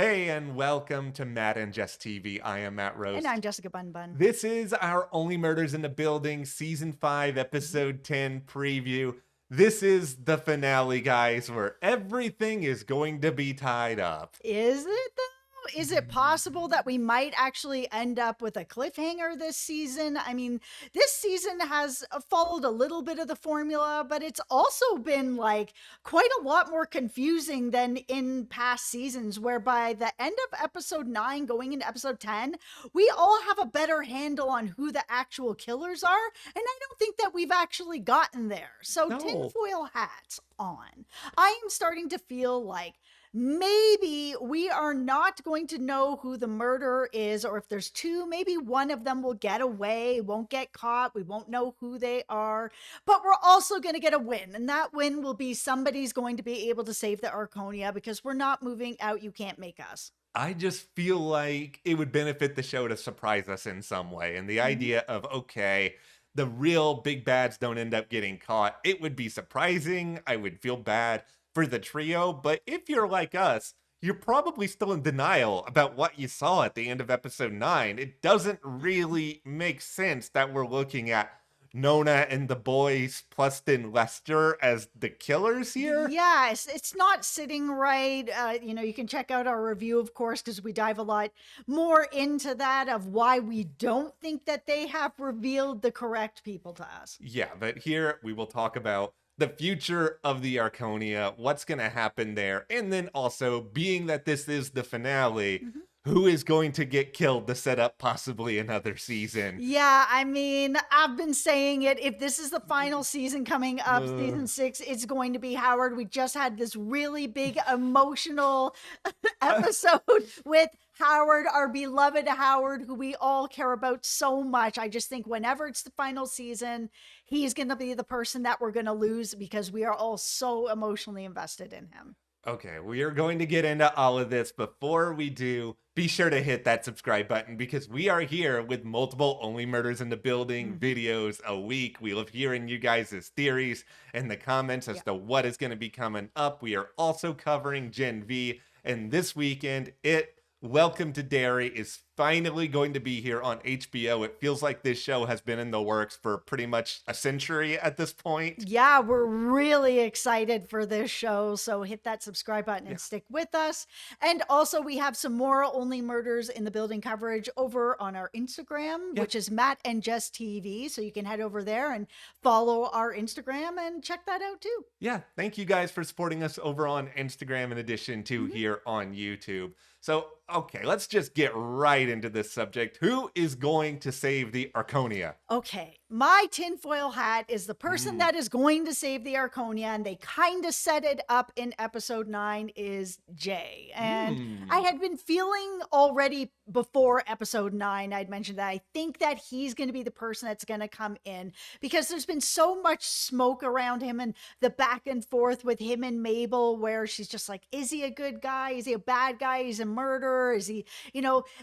Hey, and welcome to Matt and Jess TV. I am Matt Rose. And I'm Jessica Bun Bun. This is our Only Murders in the Building Season 5, Episode 10 preview. This is the finale, guys, where everything is going to be tied up. Is it though? Is it possible that we might actually end up with a cliffhanger this season? I mean, this season has followed a little bit of the formula, but it's also been like quite a lot more confusing than in past seasons, where by the end of episode 9 going into episode 10, we all have a better handle on who the actual killers are. And I don't think that we've actually gotten there. So No. tinfoil hats on. I am starting to feel like maybe we are not going to know who the murderer is, or if there's two, maybe one of them will get away, won't get caught, we won't know who they are, but we're also going to get a win, and that win will be somebody's going to be able to save the Arconia, because we're not moving out, you can't make us. I just feel like it would benefit the show to surprise us in some way. And the idea of, okay, the real big bads don't end up getting caught, it would be surprising. I would feel bad for the trio, but if you're like us, you're probably still in denial about what you saw at the end of episode 9. It doesn't really make sense that we're looking at Nona and the boys, Pluston, Lester as the killers here. Yes, it's not sitting right. You can check out our review, of course, because we dive a lot more into that of why we don't think that they have revealed the correct people to us. Yeah, but here we will talk about the future of the Arconia, what's going to happen there, and then also, being that this is the finale, who is going to get killed to set up possibly another season. Yeah, I mean, I've been saying it. If this is the final season coming up, season 6, it's going to be Howard. We just had this really big emotional episode with Howard, our beloved Howard, who we all care about so much. I just think whenever it's the final season, he's going to be the person that we're going to lose, because we are all so emotionally invested in him. Okay, we are going to get into all of this. Before we do, be sure to hit that subscribe button, because we are here with multiple Only Murders in the Building videos a week. We love hearing you guys' theories in the comments as to what is going to be coming up. We are also covering Gen V, and this weekend, Welcome to Derry is finally going to be here on HBO. It feels like this show has been in the works for pretty much a century at this point. Yeah, we're really excited for this show. So hit that subscribe button and stick with us. And also, we have some more Only Murders in the Building coverage over on our Instagram, which is Matt and Jess TV. So you can head over there and follow our Instagram and check that out too. Yeah, thank you guys for supporting us over on Instagram in addition to here on YouTube. So, okay, let's just get right into this subject. Who is going to save the Arconia? Okay, my tinfoil hat is the person that is going to save the Arconia, and they kind of set it up in episode 9, is Jay. And I had been feeling already before episode 9, I'd mentioned that I think that he's going to be the person that's going to come in, because there's been so much smoke around him and the back and forth with him and Mabel, where she's just like, is he a good guy? Is he a bad guy? Is he a murderer? Is he,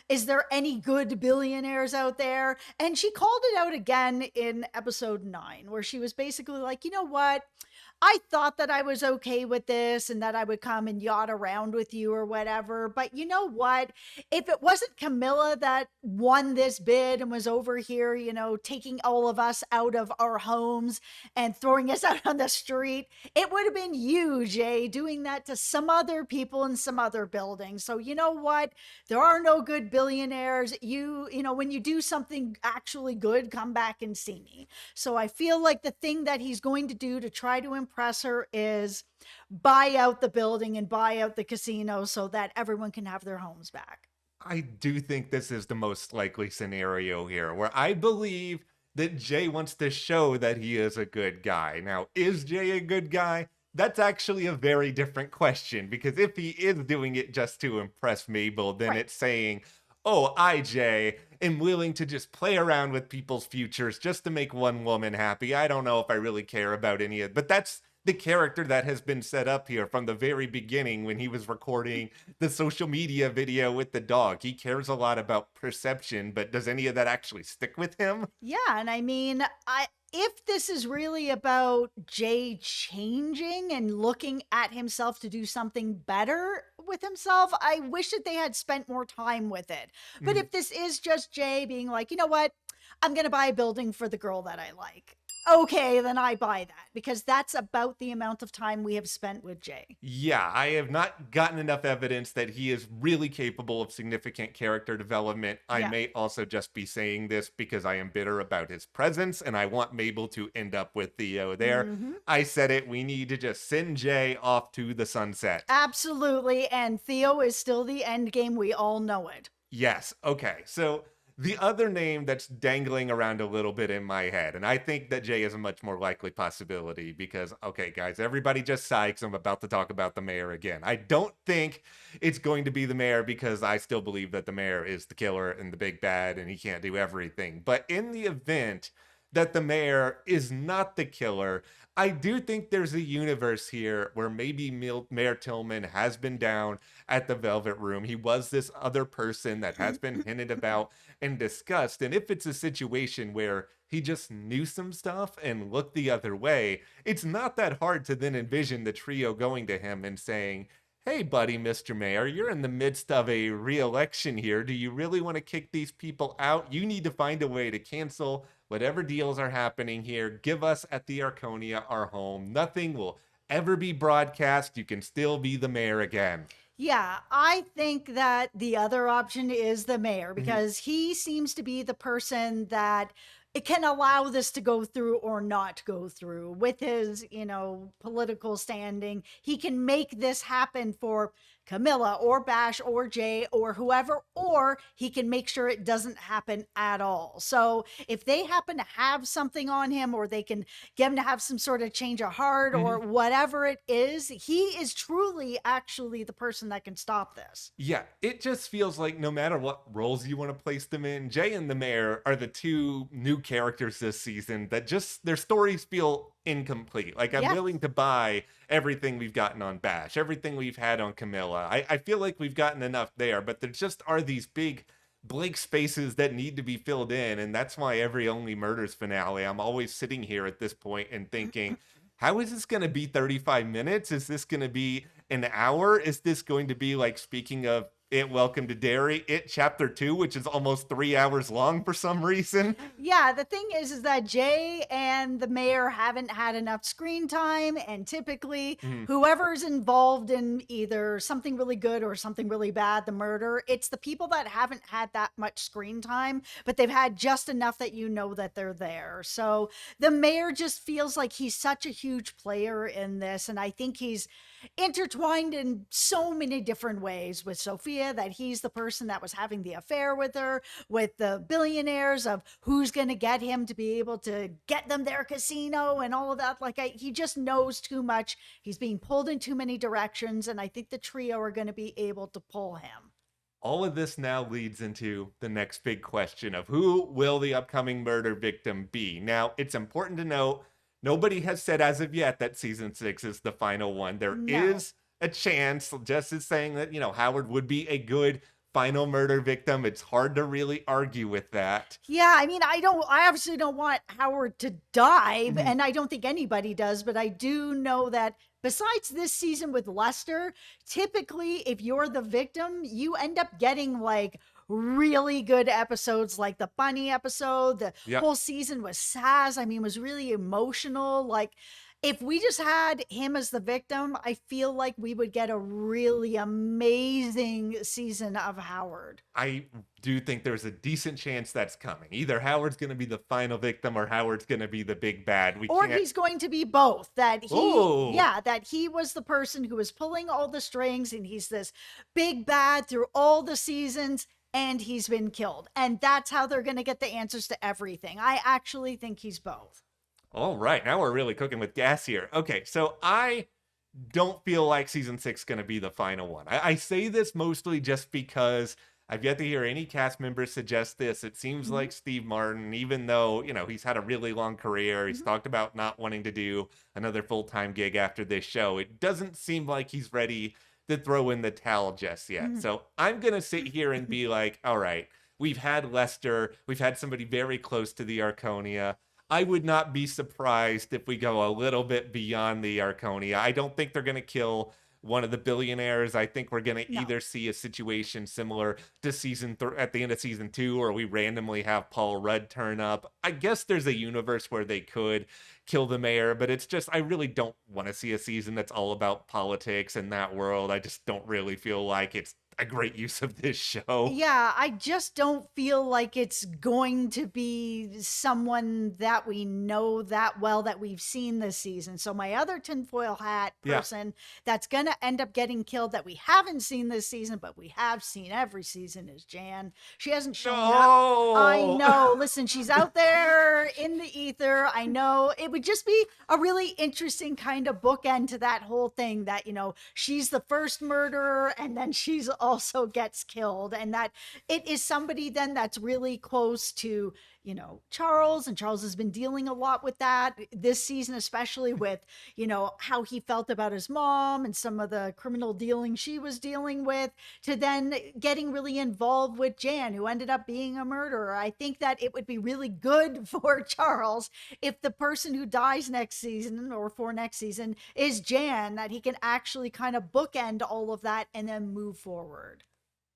is there any good billionaires out there? And she called it out again in episode 9, where she was basically like, you know what? I thought that I was okay with this and that I would come and yacht around with you or whatever. But you know what? If it wasn't Camilla that won this bid and was over here, taking all of us out of our homes and throwing us out on the street, it would have been you, Jay, doing that to some other people in some other buildings. So you know what? There are no good billionaires. When you do something actually good, come back and see me. So I feel like the thing that he's going to do to try to impress her is buy out the building and buy out the casino so that everyone can have their homes back. I do think this is the most likely scenario here, where I believe that Jay wants to show that he is a good guy. Now, is Jay a good guy? That's actually a very different question, because if he is doing it just to impress Mabel, then it's saying, oh, I, Jay, am willing to just play around with people's futures just to make one woman happy. I don't know if I really care about any of it, but that's the character that has been set up here from the very beginning when he was recording the social media video with the dog. He cares a lot about perception, but does any of that actually stick with him? Yeah, and I mean, if this is really about Jay changing and looking at himself to do something better, with himself. I wish that they had spent more time with it. But Mhm. if this is just Jay being like, you know what, I'm going to buy a building for the girl that I like. Okay, then I buy that because that's about the amount of time we have spent with Jay. Yeah, I have not gotten enough evidence that he is really capable of significant character development. I Yeah. may also just be saying this because I am bitter about his presence and I want Mabel to end up with Theo there. Hmm. I said it, we need to just send Jay off to the sunset. Absolutely. And Theo is still the end game. We all know it. Yes. Okay. So the other name that's dangling around a little bit in my head, and I think that Jay is a much more likely possibility because, okay, guys, everybody just sigh 'cause I'm about to talk about the mayor again. I don't think it's going to be the mayor because I still believe that the mayor is the killer and the big bad and he can't do everything. But in the event that the mayor is not the killer, I do think there's a universe here where maybe Mayor Tillman has been down at the Velvet Room. He was this other person that has been hinted about and discussed. And if it's a situation where he just knew some stuff and looked the other way, it's not that hard to then envision the trio going to him and saying, "Hey, buddy, Mr. Mayor, you're in the midst of a re-election here. Do you really want to kick these people out? You need to find a way to cancel whatever deals are happening here. Give us at the Arconia our home. Nothing will ever be broadcast. You can still be the mayor again." Yeah, I think that the other option is the mayor Mhm. because he seems to be the person that it can allow this to go through or not go through with his, political standing. He can make this happen for Camilla or Bash or Jay or whoever, or he can make sure it doesn't happen at all. So if they happen to have something on him or they can get him to have some sort of change of heart or Mhm. whatever it is, he is truly actually the person that can stop this. Yeah, it just feels like no matter what roles you want to place them in, Jay and the Mayor are the two new characters this season that just their stories feel incomplete. Like I'm Yes. willing to buy everything we've gotten on Bash, everything we've had on Camilla. I feel like we've gotten enough there, but there just are these big blank spaces that need to be filled in. And that's why every Only Murders finale, I'm always sitting here at this point and thinking, how is this going to be 35 minutes? Is this going to be an hour? Is this going to be like, speaking of It Welcome to Derry, It Chapter 2, which is almost 3 hours long for some reason? Yeah, the thing is that Jay and the mayor haven't had enough screen time, and typically Mhm. whoever's involved in either something really good or something really bad, the murder, it's the people that haven't had that much screen time, but they've had just enough that you know that they're there. So the mayor just feels like he's such a huge player in this, and I think he's intertwined in so many different ways with Sophia, that he's the person that was having the affair with her, with the billionaires, of who's going to get him to be able to get them their casino and all of that. Like, he just knows too much. He's being pulled in too many directions. And I think the trio are going to be able to pull him. All of this now leads into the next big question of who will the upcoming murder victim be? Now, it's important to note nobody has said as of yet that season 6 is the final one. There No. is a chance. Jess is saying that, Howard would be a good final murder victim. It's hard to really argue with that. Yeah, I mean, I obviously don't want Howard to die, Mhm. and I don't think anybody does, but I do know that besides this season with Lester, typically if you're the victim, you end up getting like really good episodes, like the bunny episode. The Yeah. whole season was Saz, I mean, was really emotional. Like, if we just had him as the victim, I feel like we would get a really amazing season of Howard. I do think there's a decent chance that's coming. Either Howard's going to be the final victim or Howard's going to be the big bad. We Or can't. he's going to be both. That Oh, that he was the person who was pulling all the strings, and he's this big bad through all the seasons, and he's been killed. And that's how they're going to get the answers to everything. I actually think he's both. all right. Now we're really cooking with gas here. Okay, so I don't feel like season 6 is going to be the final one. I say this mostly just because I've yet to hear any cast members suggest this. It seems Mhm. like Steve Martin, even though, he's had a really long career, he's Mhm. talked about not wanting to do another full-time gig after this show. It doesn't seem like he's ready to throw in the towel just yet. Mhm. So I'm going to sit here and be like, all right, we've had Lester, we've had somebody very close to the Arconia. I would not be surprised if we go a little bit beyond the Arconia. I don't think they're going to kill one of the billionaires. I think we're going to No. either see a situation similar to at the end of season 2, or we randomly have Paul Rudd turn up. I guess there's a universe where they could kill the mayor, but it's just, I really don't want to see a season that's all about politics in that world. I just don't really feel like it's a great use of this show. Yeah, I just don't feel like it's going to be someone that we know that well that we've seen this season. So my other tinfoil hat Yeah. person that's going to end up getting killed that we haven't seen this season, but we have seen every season is Jan. She hasn't shown up. I No. know. Listen, she's out there in the ether. I know. It would just be a really interesting kind of bookend to that whole thing that, you know, she's the first murderer and then she's also gets killed, and that it is somebody then that's really close to, you know, Charles, and Charles has been dealing a lot with that this season, especially with, you know, how he felt about his mom and some of the criminal dealing she was dealing with, to then getting really involved with Jan, who ended up being a murderer. I think that it would be really good for Charles if the person who dies next season or for next season is Jan, that he can actually kind of bookend all of that and then move forward.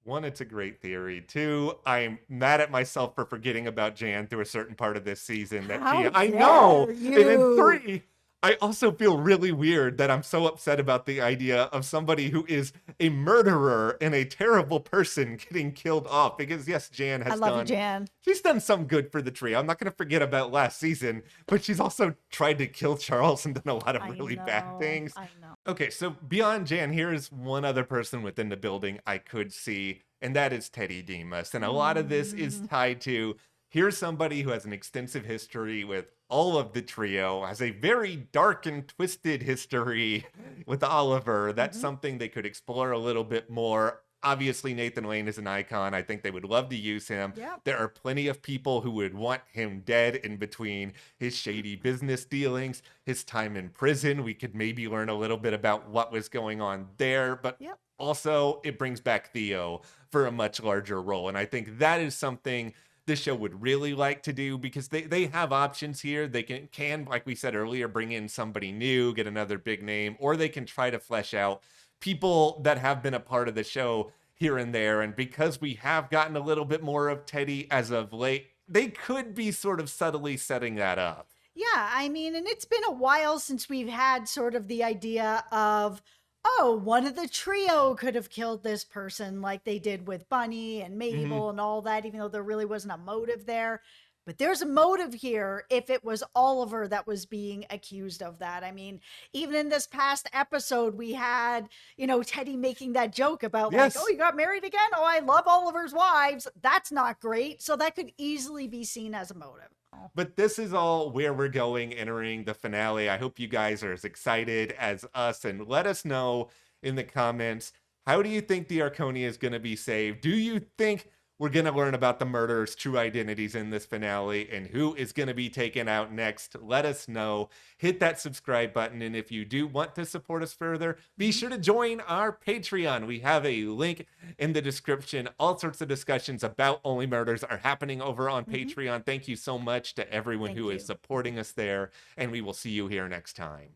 One, it's a great theory. Two, I'm mad at myself for forgetting about Jan through a certain part of this season. How I know. dare And then you. three, I also feel really weird that I'm so upset about the idea of somebody who is a murderer and a terrible person getting killed off. Because yes, Jan I has love you, done Jan. she's done some good for the trio. I'm not going to forget about last season, but she's also tried to kill Charles and done a lot of really bad things. I know. Okay, so beyond Jan, here is one other person within the building I could see, and that is Teddy Demas. And a lot of this is tied to, here's somebody who has an extensive history with all of the trio, has a very dark and twisted history with Oliver. That's something they could explore a little bit more. Obviously, Nathan Lane is an icon. I think they would love to use him. Yep. There are plenty of people who would want him dead in between his shady business dealings, his time in prison. We could maybe learn a little bit about what was going on there, but Yep. also it brings back Theo for a much larger role. And I think that is something this show would really like to do, because they have options here. They can, like we said earlier, bring in somebody new, get another big name, or they can try to flesh out people that have been a part of the show here and there. And because we have gotten a little bit more of Teddy as of late, they could be sort of subtly setting that up. Yeah, I mean, and it's been a while since we've had sort of the idea of, oh, one of the trio could have killed this person like they did with Bunny and Mabel and all that, even though there really wasn't a motive there. But there's a motive here if it was Oliver that was being accused of that. I mean, even in this past episode, we had, you know, Teddy making that joke about Yes. like, oh, you got married again? Oh, I love Oliver's wives. That's not great. So that could easily be seen as a motive. But this is all where we're going entering the finale. I hope you guys are as excited as us, and let us know in the comments, how do you think the Arconia is going to be saved? Do you think we're going to learn about the murderers' true identities in this finale, and who is going to be taken out next? Let us know. Hit that subscribe button, and if you do want to support us further, be sure to join our Patreon. We have a link in the description. All sorts of discussions about Only Murders are happening over on Patreon. Thank you so much to everyone who is supporting us there, and we will see you here next time.